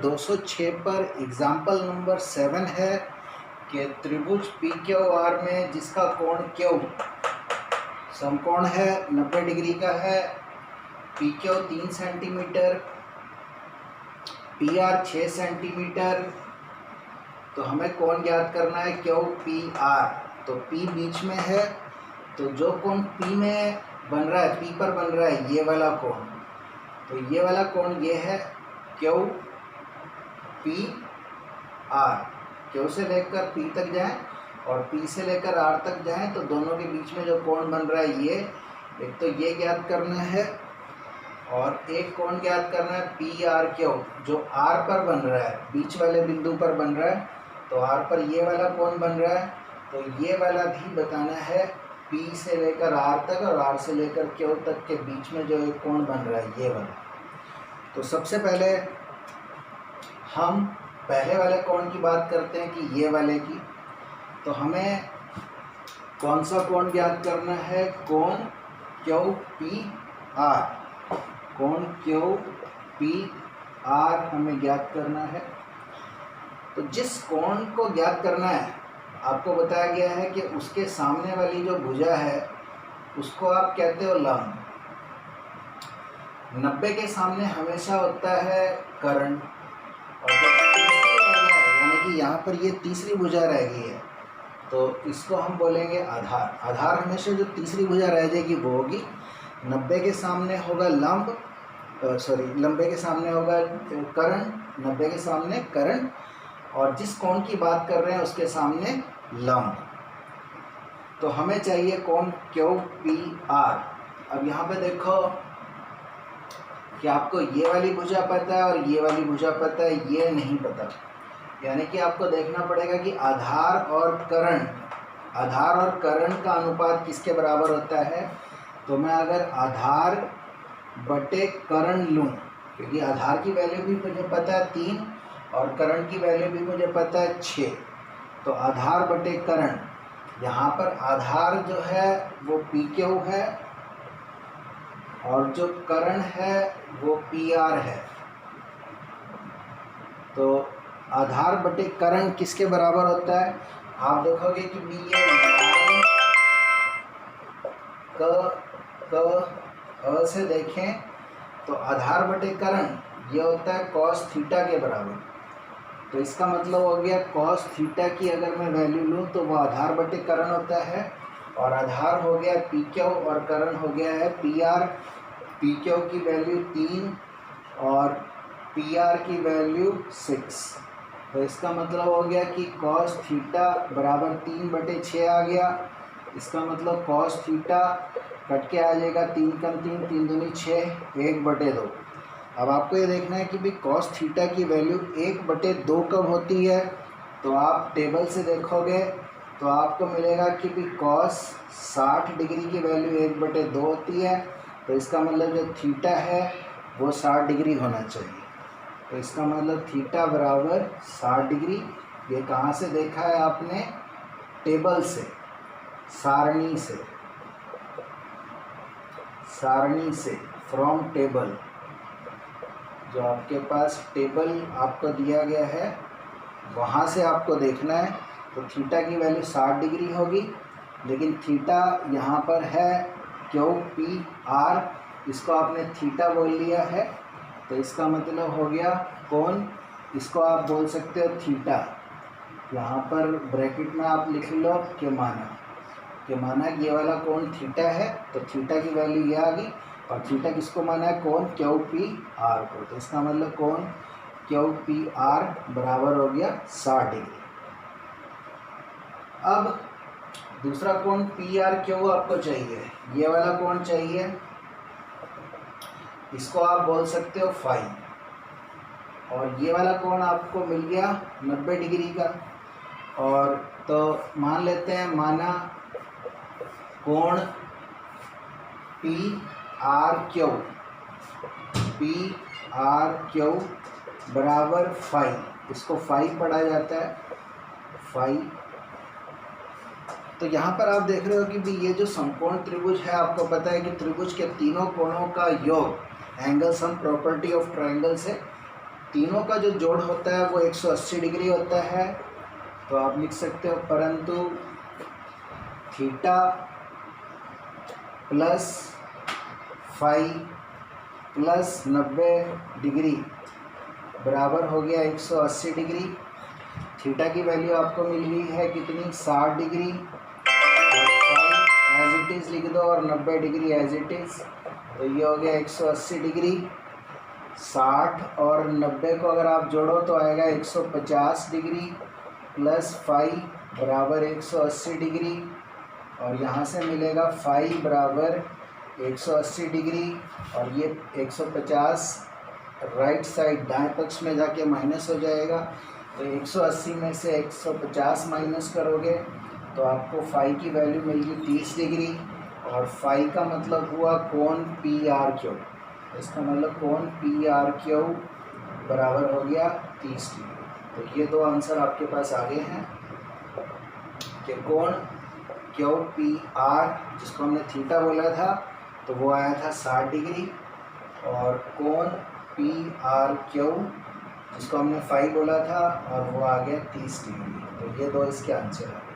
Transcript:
206 पर example number 7 है कि त्रिभुज पी क्यू आर में जिसका कोण क्यू समकोण है 90 डिग्री का है, P Q 3 centimetre, P R 6 centimetre. तो हमें कोण ज्ञात करना है क्यू पी आर। तो पी बीच में है, तो जो कोण पी में बन रहा है, पी पर बन रहा है ये वाला कोण, तो ये वाला कोण ये है क्यू पी आर। क्यू से लेकर पी तक जाएं और पी से लेकर आर तक जाएं, तो दोनों के बीच में जो कोण बन रहा है ये, एक तो ये ज्ञात करना है और एक कोण ज्ञात करना है पी आर क्यू, जो आर पर बन रहा है, बीच वाले बिंदु पर बन रहा है। तो आर पर ये वाला कोण बन रहा है, तो ये वाला भी बताना है पी से लेकर आर तक और आर से लेकर क्यू तक के बीच में जो एक कोण बन रहा है ये वाला। तो सबसे पहले हम पहले वाले कोण की बात करते हैं कि ये वाले की। तो हमें कौन सा कोण ज्ञात करना है? कोण क्यू पी आर। कोण क्यू पी आर हमें ज्ञात करना है। तो जिस कोण को ज्ञात करना है आपको बताया गया है कि उसके सामने वाली जो भुजा है उसको आप कहते हो लंब। 90 के सामने हमेशा होता है कर्ण, और यानी कि यहाँ पर ये तीसरी भुजा रह गई है तो इसको हम बोलेंगे आधार। आधार हमेशा जो तीसरी भुजा रह जाएगी वो होगी। 90 के सामने होगा लंब, लंबे के सामने होगा कर्ण, 90 के सामने कर्ण, और जिस कोण की बात कर रहे हैं उसके सामने लंब। तो हमें चाहिए कोण क्यू पी आर। अब यहाँ पे देखो कि आपको ये वाली भुजा पता है और ये वाली भुजा पता है, ये नहीं पता। यानी कि आपको देखना पड़ेगा कि आधार और कर्ण का अनुपात किसके बराबर होता है। तो मैं अगर आधार बटे कर्ण लूँ, क्योंकि आधार की वैल्यू भी मुझे पता है 3 और कर्ण की वैल्यू भी मुझे पता है 6, तो आधार बटे कर्ण, यहाँ पर आधार जो है वो पी क्यू है और जो कर्ण है वो पी आर है। तो आधार बटे कर्ण किसके बराबर होता है? आप देखोगे कि भी ये अ से देखें तो आधार बटे कर्ण ये होता है कॉस थीटा के बराबर। तो इसका मतलब हो गया कॉस थीटा की अगर मैं वैल्यू लूँ तो वो आधार बटे कर्ण होता है, और आधार हो गया पी क्यू और कर्ण हो गया है पी आर। पी क्यू की वैल्यू 3 और पी आर की वैल्यू 6। तो इसका मतलब हो गया कि कॉस थीटा बराबर 3/6 आ गया। इसका मतलब कॉस थीटा कट के आ जाएगा 3 कम 3, 3 दूनी 6, 1/2। अब आपको ये देखना है कि भी कॉस थीटा की वैल्यू 1/2 कब होती है। तो आप टेबल से देखोगे तो आपको मिलेगा कि भी कॉस 60 डिग्री की वैल्यू 1/2 होती है। तो इसका मतलब जो थीटा है वो 60 डिग्री होना चाहिए। तो इसका मतलब थीटा बराबर 60 डिग्री। ये कहाँ से देखा है आपने? टेबल से, सारणी से, फ्रॉम टेबल। जो आपके पास टेबल आपको दिया गया है वहाँ से आपको देखना है। तो थीटा की वैल्यू 60 डिग्री होगी, लेकिन थीटा यहाँ पर है क्यू पी आर, इसको आपने थीटा बोल लिया है। तो इसका मतलब हो गया कोण, इसको आप बोल सकते हो थीटा। यहाँ पर ब्रैकेट में आप लिख लो कि माना ये वाला कोण थीटा है, तो थीटा की वैल्यू ये आ गई, और थीटा किसको माना है? कोण क्यू पी आर को। तो इसका मतलब कोण क्यू पी आर बराबर हो गया 60 डिग्री। अब दूसरा कोण पी आर क्यू आपको चाहिए, ये वाला कोण चाहिए, इसको आप बोल सकते हो फाई। और ये वाला कोण आपको मिल गया 90 डिग्री का। और तो मान लेते हैं, माना कोण पी आर क्यू बराबर फाई, इसको फाई पढ़ा जाता है, फाई। तो यहाँ पर आप देख रहे हो कि भी ये जो समकोण त्रिभुज है, आपको पता है कि त्रिभुज के तीनों कोणों का योग angle sum property of triangles है। तीनों का जो जोड़ होता है वो 180 डिग्री होता है। तो आप लिख सकते हो परंतु theta plus phi plus 90 degree बराबर हो गया 180 डिग्री। थीटा की वैल्यू आपको मिल गई है कितनी, 60 डिग्री, और फाई एज इट इज़ लिख दो और 90 डिग्री एज इट इज़। तो ये हो गया 180 डिग्री। 60 और 90 को अगर आप जोड़ो तो आएगा 150 डिग्री प्लस फाई बराबर 180 डिग्री, और यहाँ से मिलेगा फाई बराबर 180 डिग्री, और ये 150 राइट साइड दाएं पक्ष में जाके माइनस हो जाएगा। तो 180 में से 150 माइनस करोगे तो आपको फाई की वैल्यू मिलेगी 30 डिग्री, और फाई का मतलब हुआ कोण पी आर क्यू। इसका मतलब कोण पी आर क्यू बराबर हो गया 30 डिग्री। तो ये दो आंसर आपके पास आगे हैं कि कोण क्यू पी आर जिसको हमने थीटा बोला था तो वो आया था 60 डिग्री, और कोण पी आर क्यू जिसको हमने फाई बोला था और वो आ गया 30 डिग्री। तो ये दो इसके आंसर हैं।